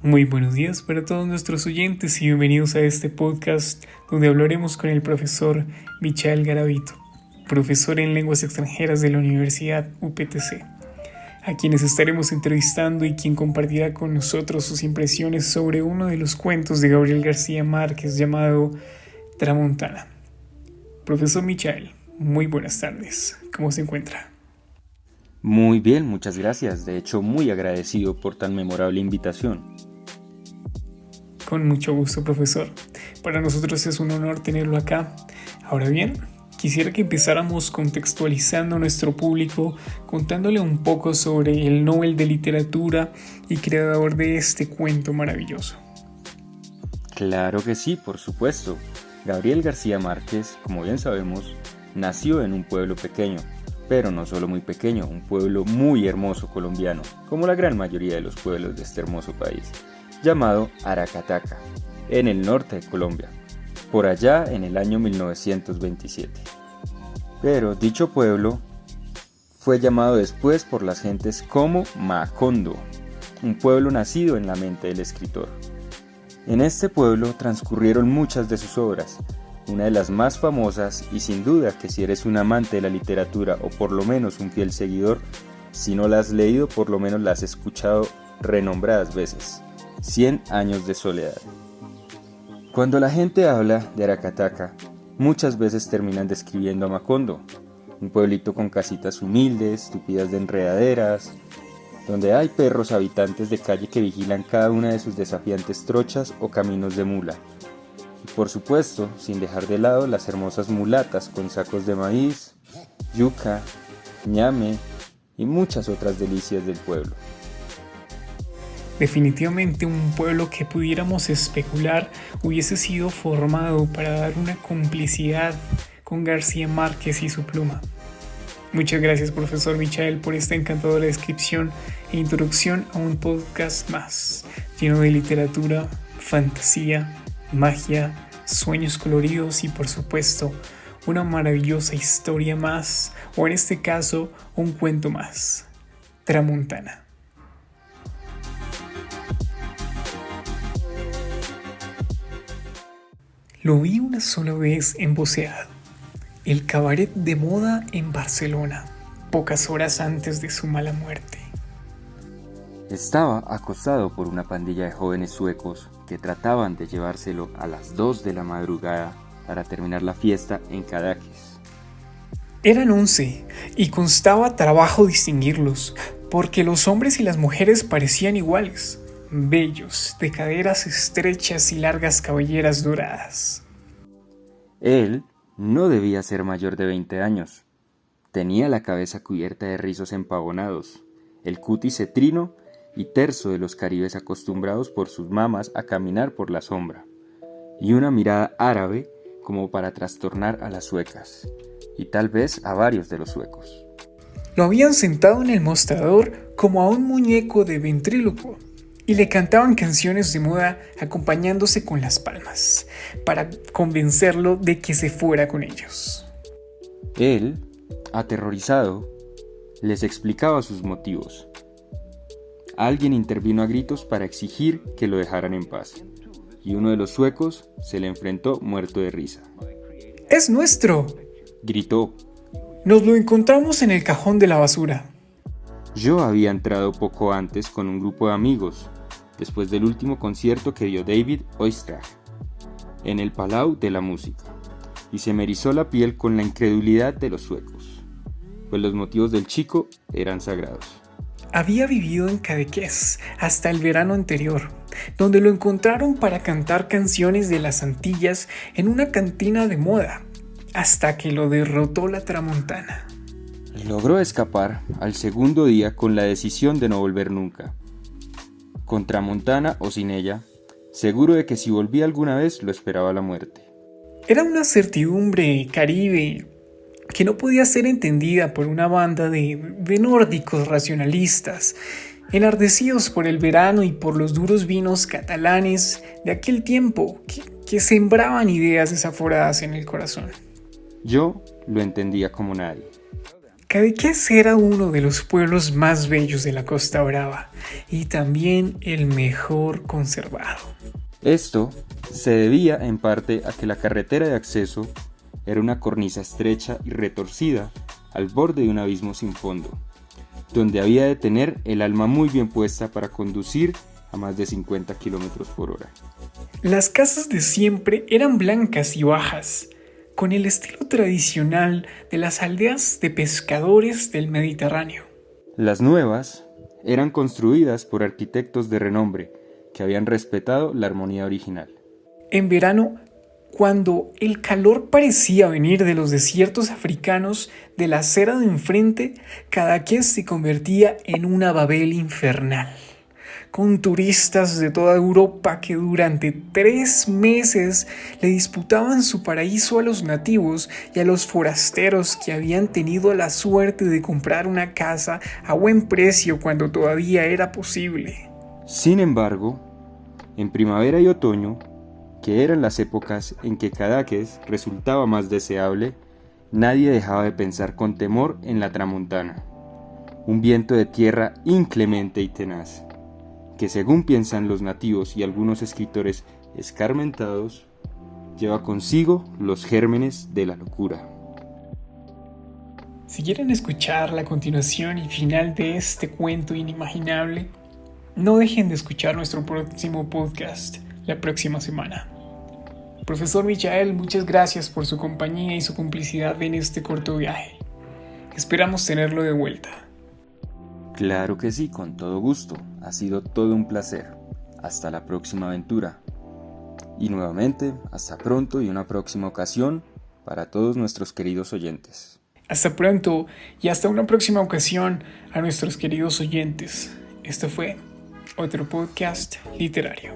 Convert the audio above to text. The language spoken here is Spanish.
Muy buenos días para todos nuestros oyentes y bienvenidos a este podcast donde hablaremos con el profesor Michael Garavito, profesor en lenguas extranjeras de la Universidad UPTC, a quienes estaremos entrevistando y quien compartirá con nosotros sus impresiones sobre uno de los cuentos de Gabriel García Márquez llamado Tramontana. Profesor Michael, muy buenas tardes, ¿cómo se encuentra? Muy bien, muchas gracias. De hecho, muy agradecido por tan memorable invitación. Con mucho gusto, profesor. Para nosotros es un honor tenerlo acá. Ahora bien, quisiera que empezáramos contextualizando a nuestro público, contándole un poco sobre el Nobel de Literatura y creador de este cuento maravilloso. Claro que sí, por supuesto. Gabriel García Márquez, como bien sabemos, nació en un pueblo pequeño, pero no solo muy pequeño, un pueblo muy hermoso colombiano, como la gran mayoría de los pueblos de este hermoso país, llamado Aracataca, en el norte de Colombia, por allá en el año 1927. Pero dicho pueblo fue llamado después por las gentes como Macondo, un pueblo nacido en la mente del escritor. En este pueblo transcurrieron muchas de sus obras, una de las más famosas y sin duda que si eres un amante de la literatura o por lo menos un fiel seguidor, si no la has leído por lo menos la has escuchado renombradas veces, 100 años de soledad. Cuando la gente habla de Aracataca, muchas veces terminan describiendo a Macondo, un pueblito con casitas humildes, tupidas de enredaderas, donde hay perros habitantes de calle que vigilan cada una de sus desafiantes trochas o caminos de mula. Y por supuesto, sin dejar de lado las hermosas mulatas con sacos de maíz, yuca, ñame y muchas otras delicias del pueblo. Definitivamente un pueblo que pudiéramos especular hubiese sido formado para dar una complicidad con García Márquez y su pluma. Muchas gracias, profesor Michael, por esta encantadora descripción e introducción a un podcast más, lleno de literatura, fantasía, magia, sueños coloridos y por supuesto una maravillosa historia más, o en este caso un cuento más, Tramontana. Lo vi una sola vez emboceado, el cabaret de moda en Barcelona, pocas horas antes de su mala muerte. Estaba acosado por una pandilla de jóvenes suecos que trataban de llevárselo a las 2 de la madrugada para terminar la fiesta en Cadaqués. Eran 11 y costaba trabajo distinguirlos, porque los hombres y las mujeres parecían iguales, bellos, de caderas estrechas y largas cabelleras doradas. Él no debía ser mayor de 20 años. Tenía la cabeza cubierta de rizos empavonados, el cutis cetrino y terso de los caribes acostumbrados por sus mamas a caminar por la sombra, y una mirada árabe como para trastornar a las suecas, y tal vez a varios de los suecos. Lo habían sentado en el mostrador como a un muñeco de ventrílocuo y le cantaban canciones de moda acompañándose con las palmas para convencerlo de que se fuera con ellos. Él, aterrorizado, les explicaba sus motivos. Alguien intervino a gritos para exigir que lo dejaran en paz, y uno de los suecos se le enfrentó muerto de risa. ¡Es nuestro!, gritó. Nos lo encontramos en el cajón de la basura. Yo había entrado poco antes con un grupo de amigos, después del último concierto que dio David Oistrakh, en el Palau de la Música, y se me erizó la piel con la incredulidad de los suecos, pues los motivos del chico eran sagrados. Había vivido en Cadaqués hasta el verano anterior, donde lo encontraron para cantar canciones de las Antillas en una cantina de moda, hasta que lo derrotó la Tramontana. Logró escapar al segundo día con la decisión de no volver nunca. Con Tramontana o sin ella, seguro de que si volvía alguna vez lo esperaba la muerte. Era una certidumbre caribe que no podía ser entendida por una banda de nórdicos racionalistas, enardecidos por el verano y por los duros vinos catalanes de aquel tiempo que sembraban ideas desaforadas en el corazón. Yo lo entendía como nadie. Cadaqués era uno de los pueblos más bellos de la Costa Brava y también el mejor conservado. Esto se debía en parte a que la carretera de acceso era una cornisa estrecha y retorcida al borde de un abismo sin fondo, donde había de tener el alma muy bien puesta para conducir a más de 50 km/h. Las casas de siempre eran blancas y bajas, con el estilo tradicional de las aldeas de pescadores del Mediterráneo. Las nuevas eran construidas por arquitectos de renombre que habían respetado la armonía original. En verano, cuando el calor parecía venir de los desiertos africanos de la acera de enfrente, Cadaqués se convertía en una Babel infernal, con turistas de toda Europa que durante 3 meses le disputaban su paraíso a los nativos y a los forasteros que habían tenido la suerte de comprar una casa a buen precio cuando todavía era posible. Sin embargo, en primavera y otoño, que eran las épocas en que Cadaqués resultaba más deseable, nadie dejaba de pensar con temor en la tramontana, un viento de tierra inclemente y tenaz, que según piensan los nativos y algunos escritores escarmentados, lleva consigo los gérmenes de la locura. Si quieren escuchar la continuación y final de este cuento inimaginable, no dejen de escuchar nuestro próximo podcast la próxima semana. Profesor Michael, muchas gracias por su compañía y su complicidad en este corto viaje. Esperamos tenerlo de vuelta. Claro que sí, con todo gusto. Ha sido todo un placer. Hasta la próxima aventura. Y nuevamente, hasta pronto y una próxima ocasión para todos nuestros queridos oyentes. Hasta pronto y hasta una próxima ocasión a nuestros queridos oyentes. Esto fue otro podcast literario.